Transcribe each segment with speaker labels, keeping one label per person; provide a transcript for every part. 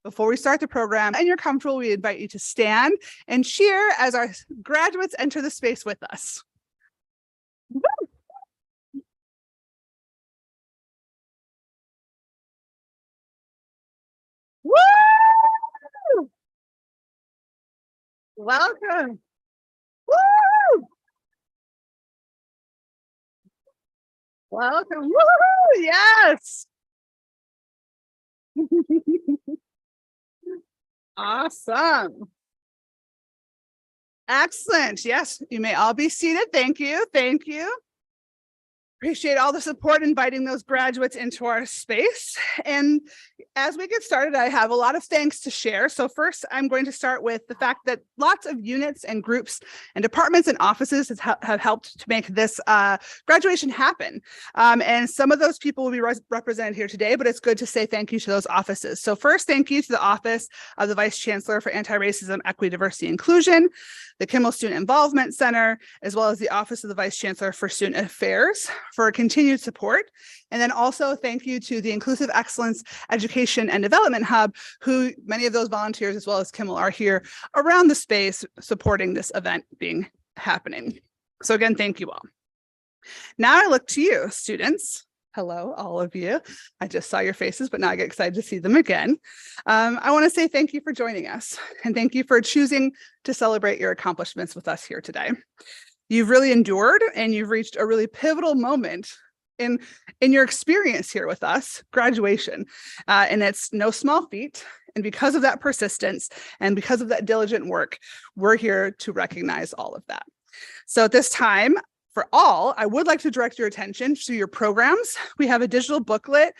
Speaker 1: Before we start the program and you're comfortable, we invite you to stand and cheer as our graduates enter the space with us. Woo! Welcome. Woo! Welcome. Woo! Yes. Awesome. Excellent. Yes, you may all be seated. Thank you. Thank you. Appreciate all the support inviting those graduates into our space. And as we get started, I have a lot of thanks to share. So first, I'm going to start with the fact that lots of units and groups and departments and offices have helped to make this graduation happen. And some of those people will be represented here today, but it's good to say thank you to those offices. So first, thank you to the Office of the Vice Chancellor for Anti-Racism, Equity, Diversity, Inclusion, the Kimmel Student Involvement Center, as well as the Office of the Vice Chancellor for Student Affairs for continued support. And then also thank you to the Inclusive Excellence Education and Development Hub, who many of those volunteers as well as Kimmel are here around the space supporting this event happening. So again, thank you all. Now I look to you, students. Hello, all of you. I just saw your faces, but now I get excited to see them again. I want to say thank you for joining us and thank you for choosing to celebrate your accomplishments with us here today. You've really endured and you've reached a really pivotal moment in your experience here with us, graduation. And it's no small feat. And because of that persistence and because of that diligent work, we're here to recognize all of that. So at this time, for all, I would like to direct your attention to your programs. We have a digital booklet.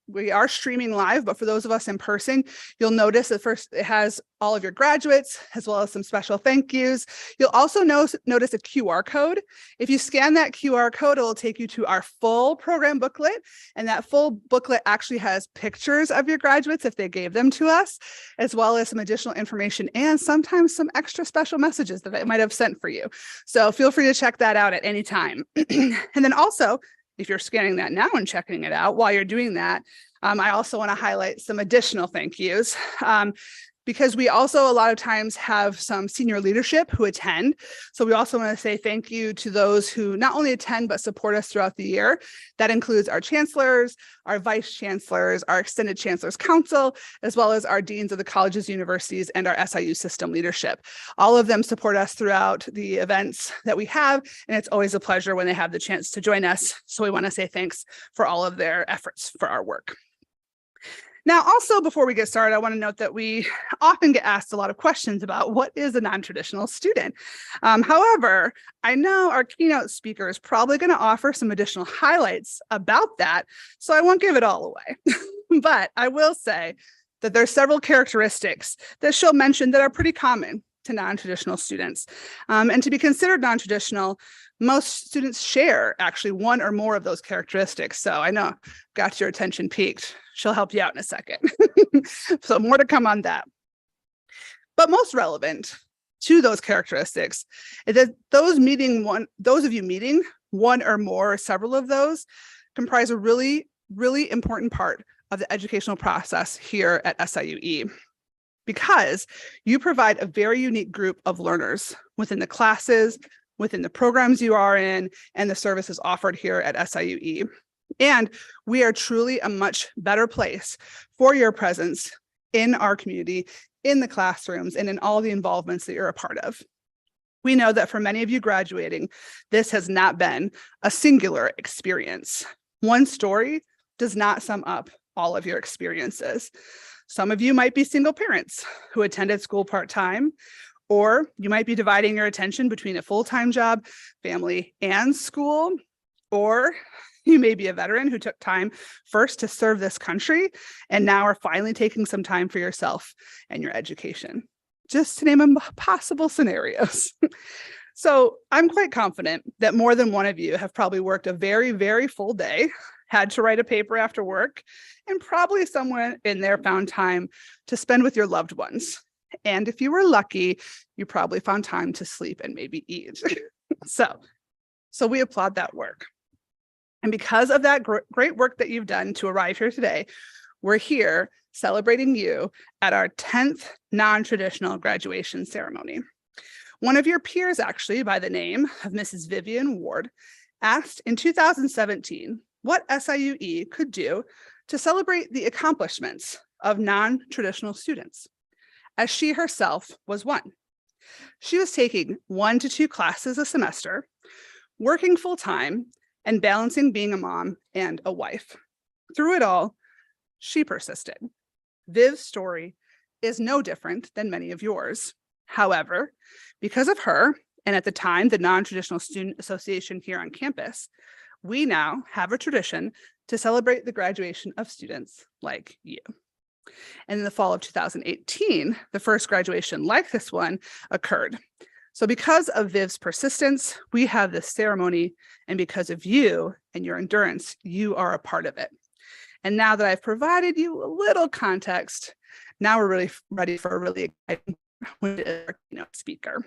Speaker 1: We are streaming live, but for those of us in person, you'll notice that first it has all of your graduates as well as some special thank yous. You'll also notice a QR code. If you scan that QR code, it will take you to our full program booklet. And that full booklet actually has pictures of your graduates if they gave them to us, as well as some additional information and sometimes some extra special messages that I might have sent for you. So feel free to check that out at any time. And then also, if you're scanning that now and checking it out while you're doing that, I also want to highlight some additional thank yous. Because we also a lot of times have some senior leadership who attend. So we also want to say thank you to those who not only attend, but support us throughout the year. That includes our chancellors, our vice chancellors, our extended chancellors council, as well as our deans of the colleges, universities, and our SIU system leadership. All of them support us throughout the events that we have, and it's always a pleasure when they have the chance to join us. So we want to say thanks for all of their efforts for our work. Now, also, before we get started, I want to note that we often get asked a lot of questions about what is a non-traditional student. However, I know our keynote speaker is probably going to offer some additional highlights about that, so I won't give it all away. But I will say that there are several characteristics that she'll mention that are pretty common to non-traditional students. And to be considered non-traditional, most students share actually one or more of those characteristics. So I know, got your attention piqued. She'll help you out in a second. So more to come on that. But most relevant to those characteristics is that those of you meeting one or more or several of those comprise a really, really important part of the educational process here at SIUE. Because you provide a very unique group of learners within the classes, within the programs you are in, and the services offered here at SIUE. And we are truly a much better place for your presence in our community, in the classrooms, and in all the involvements that you're a part of. We know that for many of you graduating, this has not been a singular experience. One story does not sum up all of your experiences. Some of you might be single parents who attended school part-time, or you might be dividing your attention between a full-time job, family, and school, or you may be a veteran who took time first to serve this country and now are finally taking some time for yourself and your education, just to name possible scenarios. So I'm quite confident that more than one of you have probably worked a very, very full day, had to write a paper after work, and probably somewhere in there found time to spend with your loved ones. And if you were lucky, you probably found time to sleep and maybe eat. So we applaud that work. And because of that great work that you've done to arrive here today, we're here celebrating you at our 10th non-traditional graduation ceremony. One of your peers, actually, by the name of Mrs. Vivian Ward, asked in 2017 what SIUE could do to celebrate the accomplishments of non-traditional students, as she herself was one. She was taking 1 to 2 classes a semester, working full-time, and balancing being a mom and a wife. Through it all, she persisted. Viv's story is no different than many of yours. However, because of her, and at the time, the Non-Traditional Student Association here on campus, we now have a tradition to celebrate the graduation of students like you. And in the fall of 2018, the first graduation like this one occurred. So because of Viv's persistence, we have this ceremony, and because of you and your endurance, you are a part of it. And now that I've provided you a little context, now we're really ready for a really exciting keynote speaker.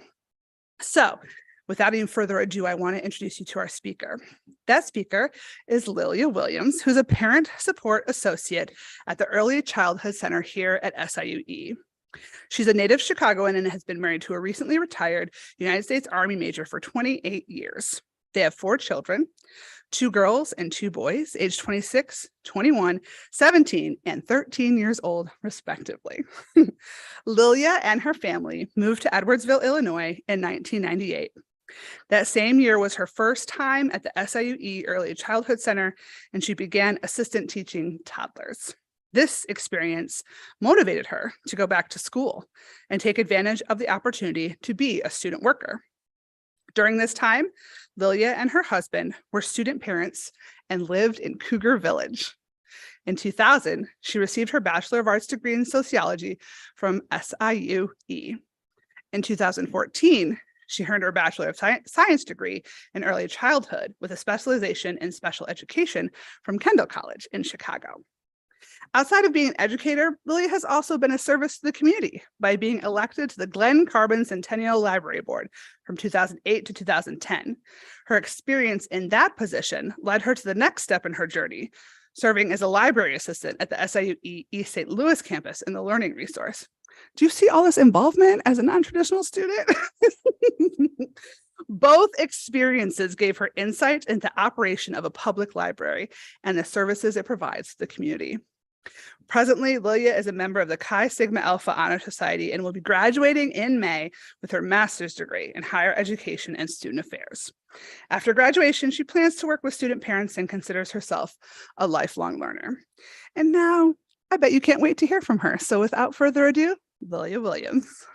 Speaker 1: So without any further ado, I want to introduce you to our speaker. That speaker is Lilia Williams, who's a parent support associate at the Early Childhood Center here at SIUE. She's a native Chicagoan and has been married to a recently retired United States Army major for 28 years. They have 4 children, 2 girls and 2 boys, aged 26, 21, 17, and 13 years old, respectively. Lilia and her family moved to Edwardsville, Illinois in 1998. That same year was her first time at the SIUE Early Childhood Center, and she began assistant teaching toddlers. This experience motivated her to go back to school and take advantage of the opportunity to be a student worker. During this time, Lilia and her husband were student parents and lived in Cougar Village. In 2000, she received her Bachelor of Arts degree in sociology from SIUE. In 2014, she earned her Bachelor of Science degree in early childhood with a specialization in special education from Kendall College in Chicago. Outside of being an educator, Lilia has also been a service to the community by being elected to the Glen Carbon Centennial Library Board from 2008 to 2010. Her experience in that position led her to the next step in her journey, serving as a library assistant at the SIUE East St. Louis campus in the Learning Resource. Do you see all this involvement as a non-traditional student? Both experiences gave her insight into operation of a public library and the services it provides to the community. Presently, Lilia is a member of the Chi Sigma Alpha Honor Society and will be graduating in May with her master's degree in higher education and student affairs. After graduation, she plans to work with student parents and considers herself a lifelong learner. And now, I bet you can't wait to hear from her. So without further ado, Lilia Williams.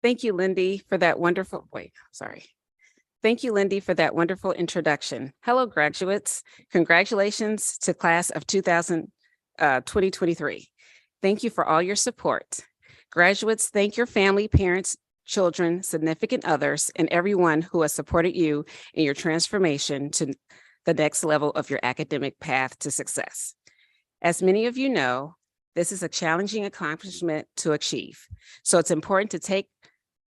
Speaker 2: Thank you, Lindy, for that wonderful, Thank you, Lindy, for that wonderful introduction. Hello, graduates. Congratulations to class of 2023. Thank you for all your support. Graduates, thank your family, parents, children, significant others, and everyone who has supported you in your transformation to the next level of your academic path to success. As many of you know, this is a challenging accomplishment to achieve, so it's important to take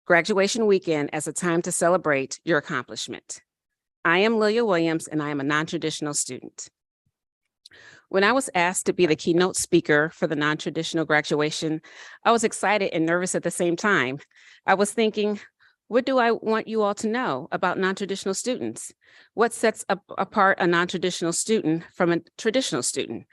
Speaker 2: graduation weekend as a time to celebrate your accomplishment. I am Lilia Williams, and I am a non-traditional student. When I was asked to be the keynote speaker for the non-traditional graduation, I was excited and nervous at the same time. I was thinking, what do I want you all to know about non-traditional students? What sets apart a non-traditional student from a traditional student?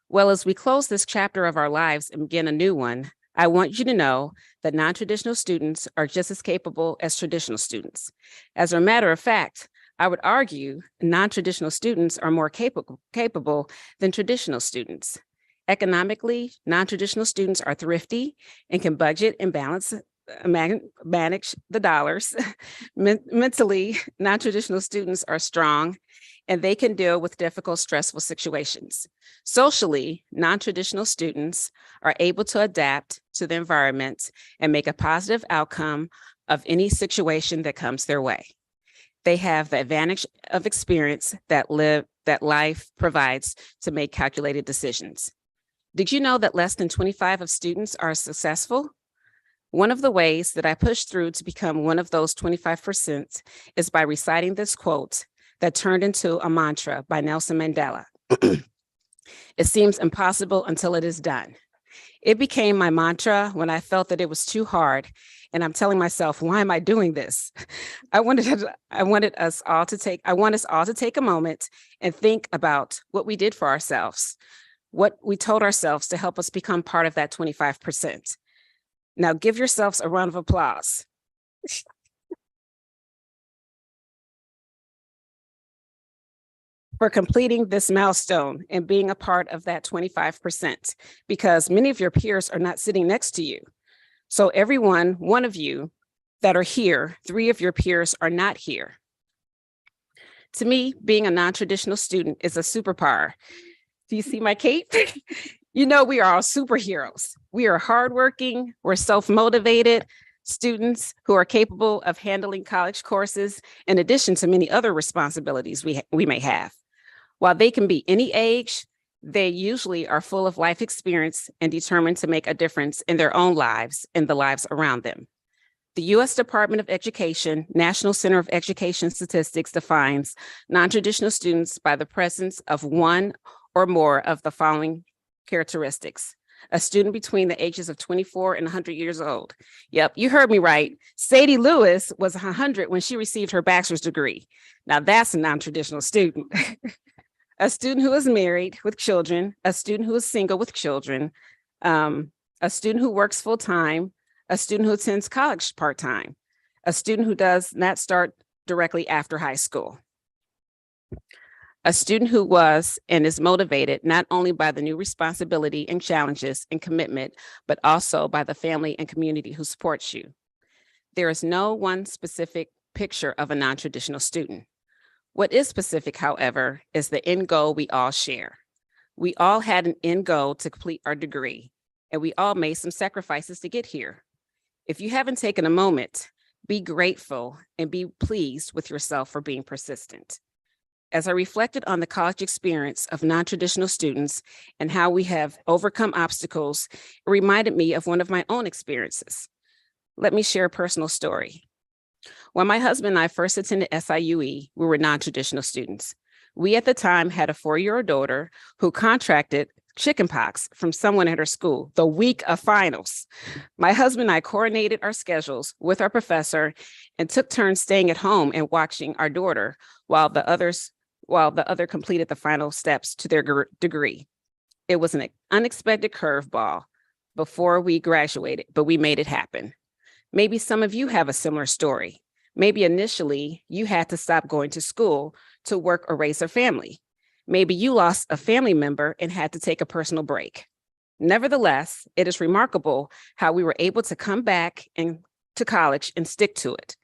Speaker 2: Well, as we close this chapter of our lives and begin a new one, I want you to know that non-traditional students are just as capable as traditional students. As a matter of fact, I would argue non-traditional students are more capable than traditional students. Economically, non-traditional students are thrifty and can budget and manage the dollars. Mentally, non-traditional students are strong and they can deal with difficult, stressful situations. Socially, non-traditional students are able to adapt to the environment and make a positive outcome of any situation that comes their way. They have the advantage of experience that life provides to make calculated decisions. Did you know that less than 25 of students are successful? One of the ways that I pushed through to become one of those 25% is by reciting this quote that turned into a mantra by Nelson Mandela. It seems impossible until it is done. It became my mantra when I felt that it was too hard. And I'm telling myself, why am I doing this? I want us all to take a moment and think about what we did for ourselves, what we told ourselves to help us become part of that 25%. Now give yourselves a round of applause. For completing this milestone and being a part of that 25%, because many of your peers are not sitting next to you. So one of you that are here, 3 of your peers are not here. To me, being a non-traditional student is a superpower. Do you see my cape? You know, we are all superheroes. We are hardworking, we're self-motivated students who are capable of handling college courses in addition to many other responsibilities we may have. While they can be any age, they usually are full of life experience and determined to make a difference in their own lives and the lives around them. The U.S. Department of Education National Center of Education Statistics defines non-traditional students by the presence of one or more of the following characteristics. A student between the ages of 24 and 100 years old. Yep, you heard me right. Sadie Lewis was 100 when she received her bachelor's degree. Now that's a non-traditional student. A student who is married with children, a student who is single with children, a student who works full-time, a student who attends college part-time, a student who does not start directly after high school, a student who was and is motivated not only by the new responsibility and challenges and commitment, but also by the family and community who supports you. There is no one specific picture of a non-traditional student. What is specific, however, is the end goal we all share. We all had an end goal to complete our degree, and we all made some sacrifices to get here. If you haven't taken a moment, be grateful and be pleased with yourself for being persistent. As I reflected on the college experience of non-traditional students and how we have overcome obstacles, it reminded me of one of my own experiences. Let me share a personal story. When my husband and I first attended SIUE, we were non-traditional students. We at the time had a 4-year-old daughter who contracted chickenpox from someone at her school the week of finals. My husband and I coordinated our schedules with our professor and took turns staying at home and watching our daughter while the other completed the final steps to their degree. It was an unexpected curveball before we graduated, but we made it happen. Maybe some of you have a similar story. Maybe initially you had to stop going to school to work or raise a family. Maybe you lost a family member and had to take a personal break. Nevertheless, it is remarkable how we were able to come back to college and stick to it.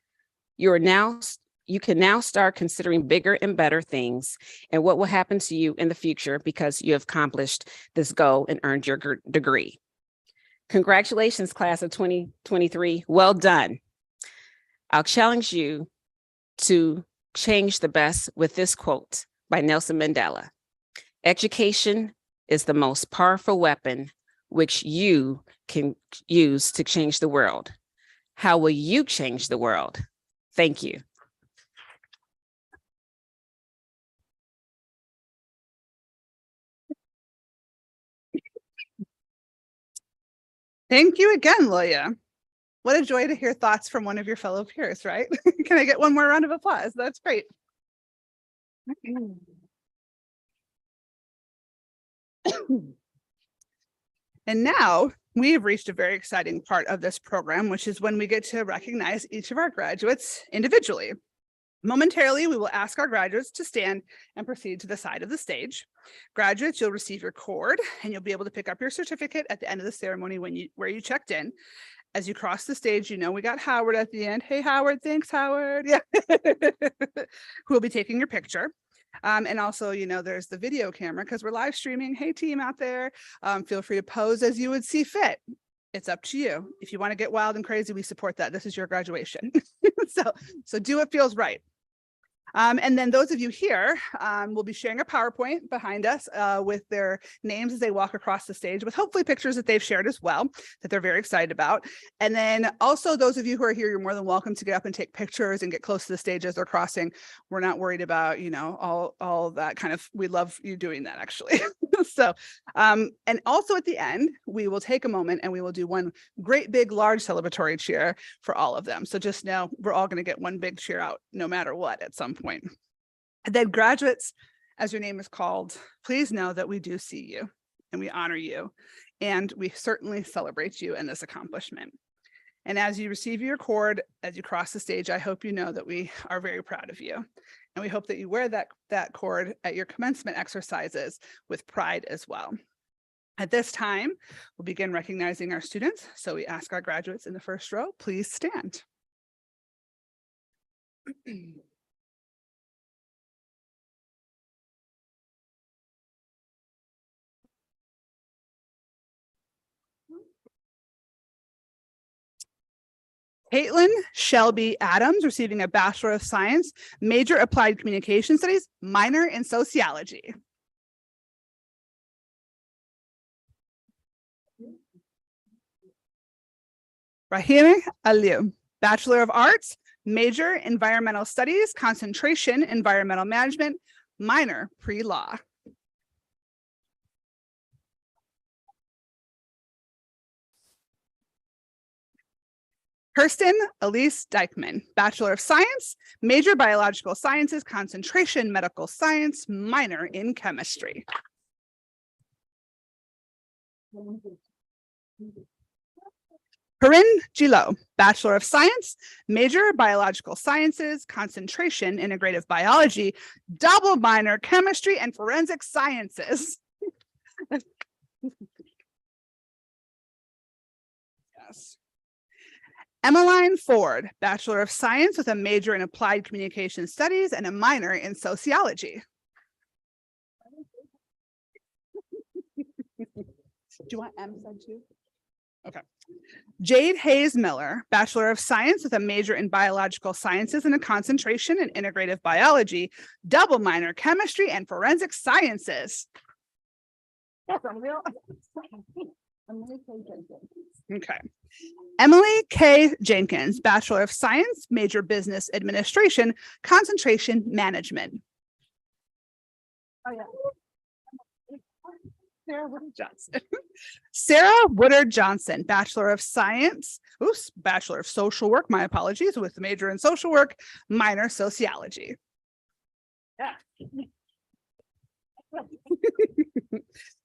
Speaker 2: You can now start considering bigger and better things and what will happen to you in the future because you have accomplished this goal and earned your degree. Congratulations, class of 2023. Well done. I'll challenge you to change the best with this quote by Nelson Mandela. Education is the most powerful weapon which you can use to change the world. How will you change the world? Thank you.
Speaker 1: Thank you again, Lilia. What a joy to hear thoughts from one of your fellow peers, right? Can I get one more round of applause? That's great. And now we have reached a very exciting part of this program, which is when we get to recognize each of our graduates individually. Momentarily, we will ask our graduates to stand and proceed to the side of the stage. Graduates, you'll receive your cord and you'll be able to pick up your certificate at the end of the ceremony where you checked in. As you cross the stage, you know we got Howard at the end. Hey, Howard, thanks, Howard. Yeah, who will be taking your picture. And also, you know, there's the video camera because we're live streaming. Hey, team out there, feel free to pose as you would see fit. It's up to you. If you want to get wild and crazy, we support that. This is your graduation. So do what feels right. And then those of you here will be sharing a PowerPoint behind us with their names as they walk across the stage, with hopefully pictures that they've shared as well, that they're very excited about. And then also those of you who are here, you're more than welcome to get up and take pictures and get close to the stage as they're crossing. We're not worried about, you know, all that kind of, we love you doing that actually. So, and also at the end, we will take a moment and we will do one great big large celebratory cheer for all of them. So just know we're all going to get one big cheer out no matter what at some point. And then graduates, as your name is called, please know that we do see you and we honor you, and we certainly celebrate you in this accomplishment. And as you receive your cord, as you cross the stage, I hope you know that we are very proud of you. And we hope that you wear that cord at your commencement exercises with pride as well. At this time, we'll begin recognizing our students. So we ask our graduates in the first row, please stand. Caitlin Shelby Adams, receiving a Bachelor of Science, major Applied Communication Studies, minor in Sociology. Rahim Aliu, Bachelor of Arts, major Environmental Studies, concentration Environmental Management, minor pre-law. Kirsten Elise Dykman, Bachelor of Science, major Biological Sciences, concentration Medical Science, minor in Chemistry. Corinne Gillot, Bachelor of Science, major Biological Sciences, concentration Integrative Biology, double minor Chemistry and Forensic Sciences. Yes. Emmeline Ford, Bachelor of Science with a major in Applied Communication Studies and a minor in Sociology. Do you want M said too? Okay. Jade Hayes Miller, Bachelor of Science with a major in Biological Sciences and a concentration in Integrative Biology, double minor Chemistry and Forensic Sciences. Okay. Emily K. Jenkins, Bachelor of Science, major Business Administration, concentration Management. Oh, yeah. Sarah Woodard Johnson. Sarah Woodard Johnson, Bachelor of Science, Bachelor of Social Work, my apologies, with a major in Social Work, minor Sociology. Yeah.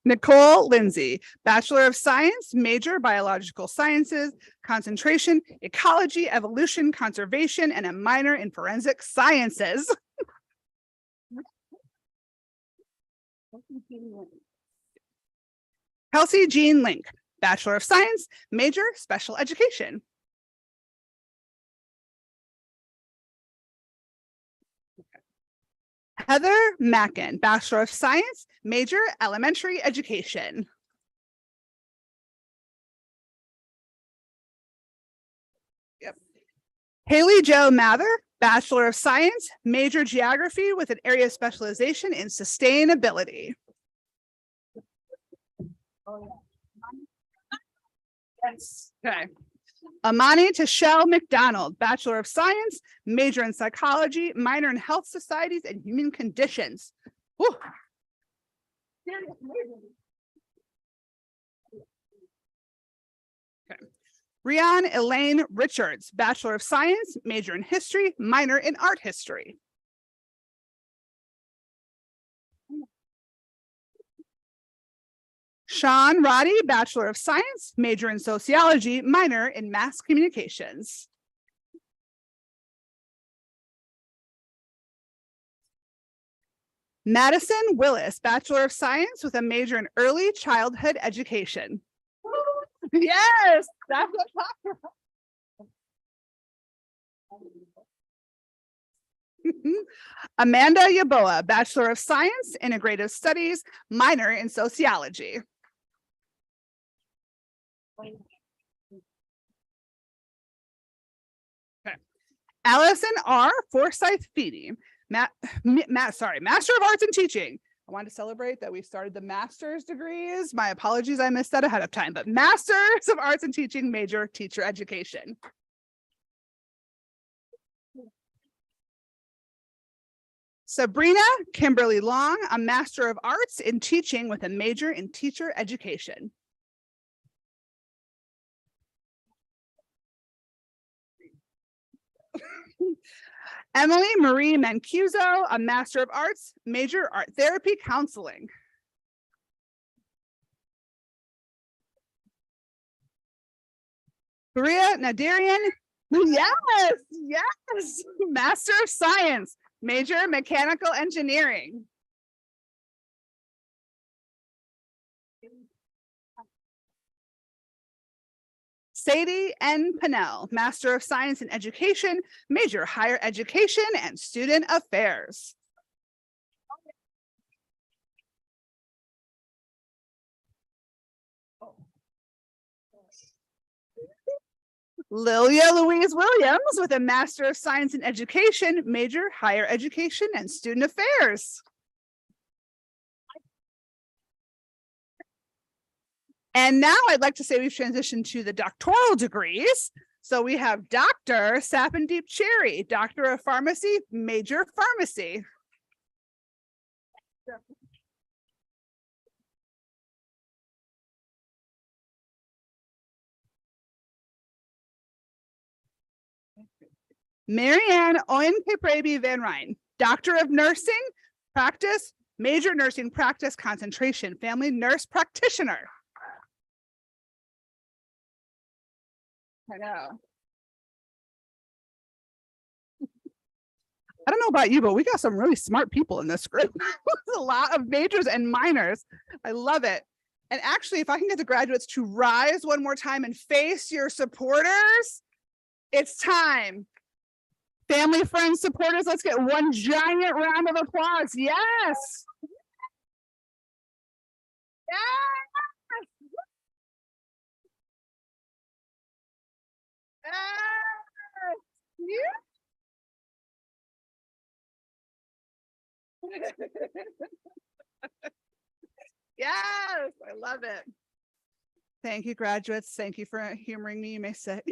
Speaker 1: Nicole Lindsay, Bachelor of Science, major Biological Sciences, concentration Ecology, Evolution, Conservation, and a minor in Forensic Sciences. Kelsey Jean Link, Bachelor of Science, major Special Education. Heather Mackin, Bachelor of Science, major Elementary Education. Yep. Haley Jo Mather, Bachelor of Science, major Geography with an area of specialization in sustainability. Yes. Okay. Amani Tashelle McDonald, Bachelor of Science, major in Psychology, minor in Health Societies and Human Conditions. Whew. Okay. Rian Elaine Richards, Bachelor of Science, major in History, minor in Art History. Sean Roddy, Bachelor of Science, major in Sociology, minor in Mass Communications. Madison Willis, Bachelor of Science with a major in Early Childhood Education. Yes, that's what I'm talking about. Amanda Yaboa, Bachelor of Science, Integrative Studies, minor in Sociology. Okay. Allison R. Forsyth Feedy, Master of Arts in Teaching. I wanted to celebrate that we started the master's degrees. My apologies, I missed that ahead of time, but Masters of Arts in Teaching, major teacher education. Sabrina Kimberly Long, a Master of Arts in Teaching with a major in teacher education. Emily Marie Mancuso, a Master of Arts, major art therapy counseling. Maria Nadarian, yes, Master of Science, major mechanical engineering. Sadie N. Pennell, Master of Science in Education, major higher education and student affairs. Lilia Louise Williams with a Master of Science in Education, major higher education and student affairs. And now I'd like to say we've transitioned to the doctoral degrees. So we have Dr. Sapandeep Cherry, Doctor of Pharmacy, major pharmacy. Marianne Oyenkeprebi Van Rijn, Doctor of Nursing, practice, major nursing practice concentration, family nurse practitioner. I know. I don't know about you, but we got some really smart people in this group. A lot of majors and minors. I love it. And actually, if I can get the graduates to rise one more time and face your supporters, it's time. Family, friends, supporters, let's get one giant round of applause. Yes. Yes. Yes, I love it. Thank you, graduates. Thank you for humoring me. You may sit.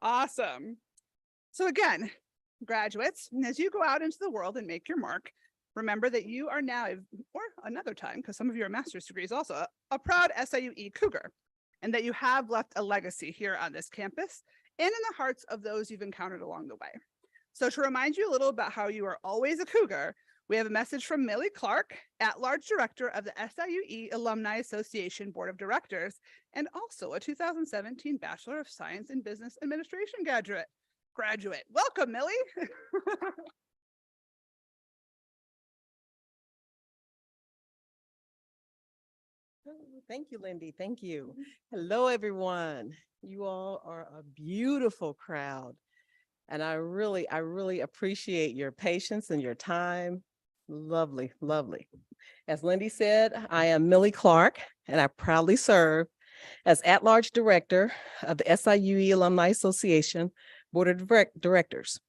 Speaker 1: Awesome. So again, graduates, as you go out into the world and make your mark, remember that you are now, or another time, because some of you are master's degrees also, a proud SIUE Cougar, and that you have left a legacy here on this campus and in the hearts of those you've encountered along the way. So to remind you a little about how you are always a Cougar, we have a message from Millie Clark, at-large director of the SIUE Alumni Association Board of Directors, and also a 2017 Bachelor of Science in Business Administration graduate. Welcome, Millie.
Speaker 3: Thank you, Lindy. Thank you. Hello, everyone. You all are a beautiful crowd. And I really appreciate your patience and your time. Lovely, lovely. As Lindy said, I am Millie Clark, and I proudly serve as at-large director of the SIUE Alumni Association Board of Directors.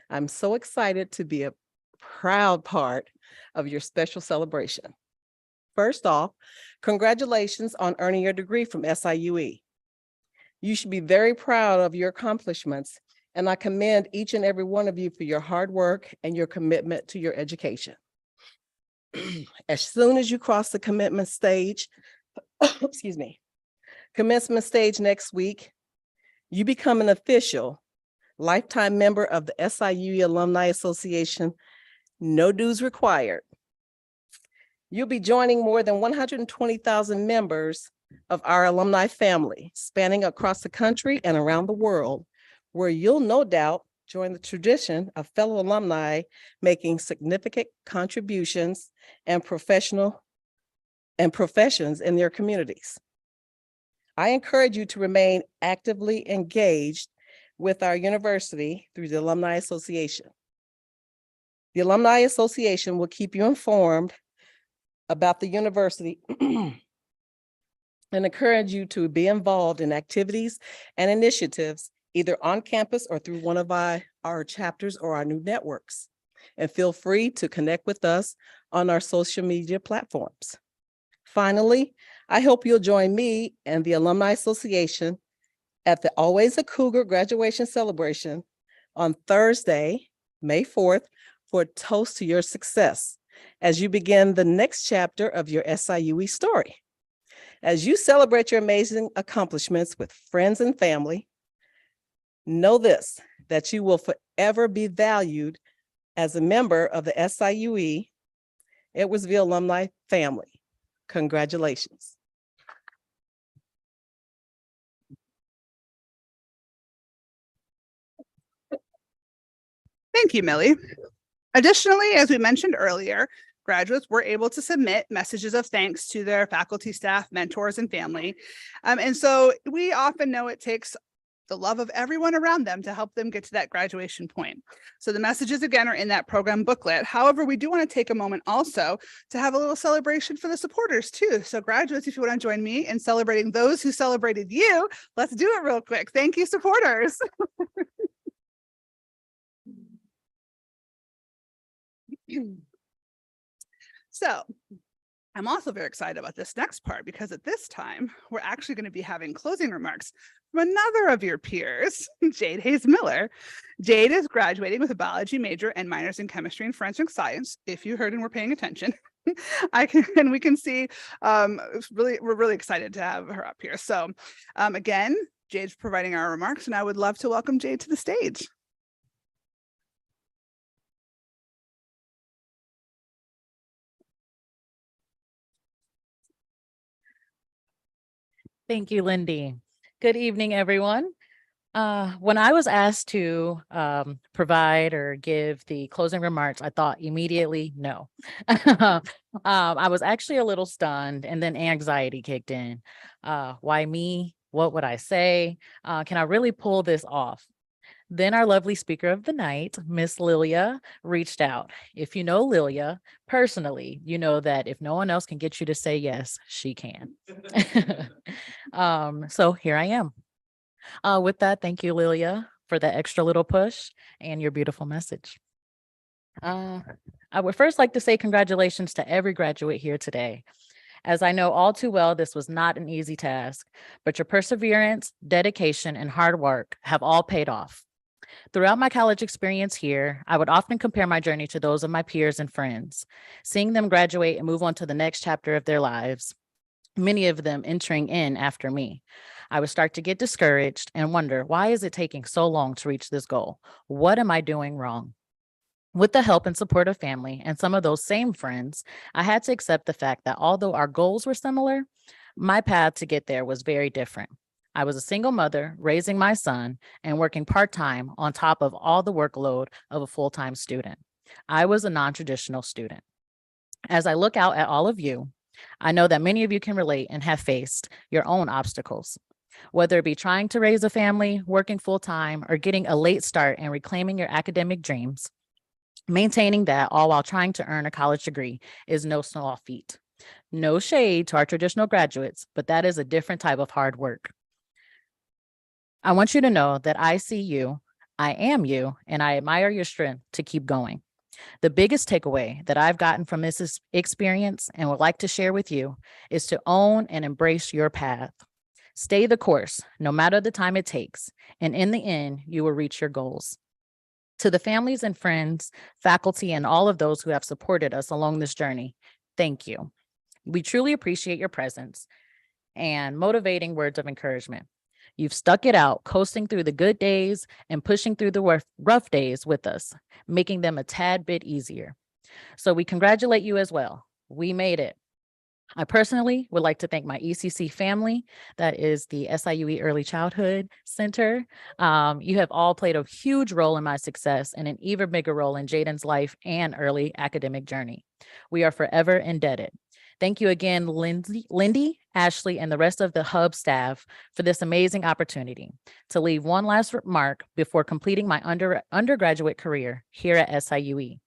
Speaker 3: I'm so excited to be a proud part of your special celebration. First off, congratulations on earning your degree from SIUE. You should be very proud of your accomplishments, and I commend each and every one of you for your hard work and your commitment to your education. As soon as you cross the commitment stage, excuse me, commencement stage next week, you become an official lifetime member of the SIUE Alumni Association, no dues required. You'll be joining more than 120,000 members of our alumni family, spanning across the country and around the world, where you'll no doubt join the tradition of fellow alumni making significant contributions and professions in their communities. I encourage you to remain actively engaged with our university through the Alumni Association. The Alumni Association will keep you informed about the university and encourage you to be involved in activities and initiatives either on campus or through one of our chapters or our new networks. And feel free to connect with us on our social media platforms. Finally, I hope you'll join me and the Alumni Association at the Always a Cougar graduation celebration on Thursday, May 4th, for a toast to your success as you begin the next chapter of your SIUE story. As you celebrate your amazing accomplishments with friends and family, know this, that you will forever be valued as a member of the SIUE Edwardsville alumni family. Congratulations.
Speaker 1: Thank you, Millie. Additionally, as we mentioned earlier, graduates were able to submit messages of thanks to their faculty, staff, mentors, and family. And so we often know it takes the love of everyone around them to help them get to that graduation point. So the messages again are in that program booklet. However, we do want to take a moment also to have a little celebration for the supporters too. So graduates, if you want to join me in celebrating those who celebrated you, let's do it real quick. Thank you, supporters. So I'm also very excited about this next part because at this time, we're actually going to be having closing remarks from another of your peers, Jade Hayes Miller. Jade is graduating with a biology major and minors in chemistry and forensic science. If you heard and were paying attention, we can see we're really excited to have her up here. So again, Jade's providing our remarks and I would love to welcome Jade to the stage.
Speaker 4: Thank you, Lindy. Good evening, everyone. When I was asked to provide or give the closing remarks, I thought immediately no. I was actually a little stunned and then anxiety kicked in. Why me? What would I say? Can I really pull this off? Then our lovely speaker of the night, Miss Lilia, reached out. If you know Lilia personally, you know that if no one else can get you to say yes, she can. So here I am. With that, thank you, Lilia, for that extra little push and your beautiful message. I would first like to say congratulations to every graduate here today. As I know all too well, this was not an easy task, but your perseverance, dedication, and hard work have all paid off. Throughout my college experience here, I would often compare my journey to those of my peers and friends, seeing them graduate and move on to the next chapter of their lives, many of them entering in after me. I would start to get discouraged and wonder, why is it taking so long to reach this goal? What am I doing wrong? With the help and support of family and some of those same friends, I had to accept the fact that although our goals were similar, my path to get there was very different. I was a single mother raising my son and working part-time on top of all the workload of a full-time student. I was a non-traditional student. As I look out at all of you, I know that many of you can relate and have faced your own obstacles, whether it be trying to raise a family, working full-time, or getting a late start and reclaiming your academic dreams. Maintaining that all while trying to earn a college degree is no small feat. No shade to our traditional graduates, but that is a different type of hard work. I want you to know that I see you, I am you, and I admire your strength to keep going. The biggest takeaway that I've gotten from this experience and would like to share with you is to own and embrace your path. Stay the course, no matter the time it takes, and in the end, you will reach your goals. To the families and friends, faculty, and all of those who have supported us along this journey, thank you. We truly appreciate your presence and motivating words of encouragement. You've stuck it out, coasting through the good days and pushing through the rough days with us, making them a tad bit easier. So we congratulate you as well. We made it. I personally would like to thank my ECC family, that is the SIUE Early Childhood Center. You have all played a huge role in my success and an even bigger role in Jaden's life and early academic journey. We are forever indebted. Thank you again, Lindy, Ashley, and the rest of the Hub staff for this amazing opportunity to leave one last remark before completing my undergraduate career here at SIUE.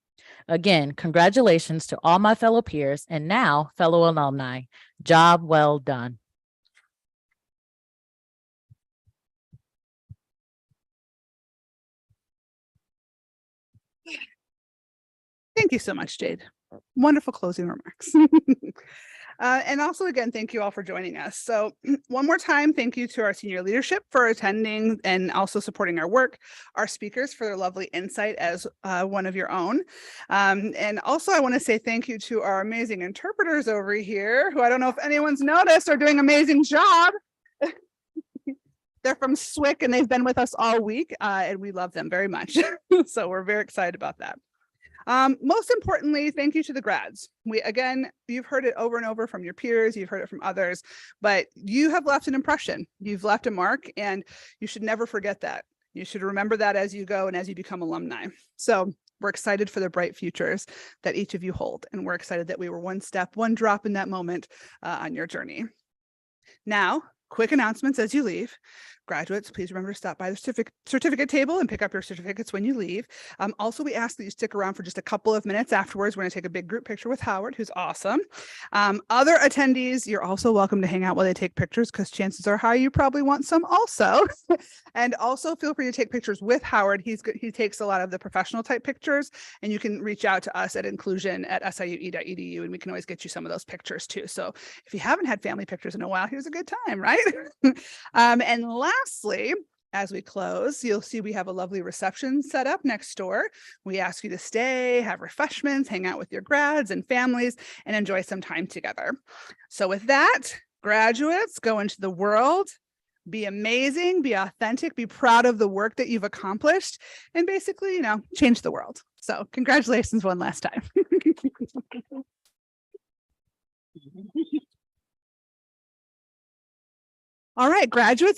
Speaker 4: Again, congratulations to all my fellow peers and now fellow alumni. Job well done.
Speaker 1: Thank you so much, Jade. Wonderful closing remarks. And also, again, thank you all for joining us. So one more time, thank you to our senior leadership for attending and also supporting our work, our speakers for their lovely insight as one of your own. And also, I want to say thank you to our amazing interpreters over here, who I don't know if anyone's noticed are doing an amazing job. They're from SWIC and they've been with us all week, and we love them very much. So we're very excited about that. Most importantly, thank you to the grads. You've heard it over and over from your peers, you've heard it from others, but you have left an impression. You've left a mark, and you should never forget that. You should remember that as you go and as you become alumni. So we're excited for the bright futures that each of you hold, and we're excited that we were one step, one drop in that moment on your journey. Now, quick announcements as you leave. Graduates, please remember to stop by the certificate table and pick up your certificates when you leave. Also, we ask that you stick around for just a couple of minutes afterwards. We're going to take a big group picture with Howard, who's awesome. Other attendees, you're also welcome to hang out while they take pictures, because chances are high you probably want some also. And also feel free to take pictures with Howard. He takes a lot of the professional type pictures, and you can reach out to us at inclusion@siue.edu, and we can always get you some of those pictures too. So if you haven't had family pictures in a while, here's a good time, right? And lastly, as we close, you'll see we have a lovely reception set up next door. We ask you to stay, have refreshments, hang out with your grads and families, and enjoy some time together. So with that, graduates, go into the world, be amazing, be authentic, be proud of the work that you've accomplished, and basically, change the world. So congratulations one last time. All right, graduates.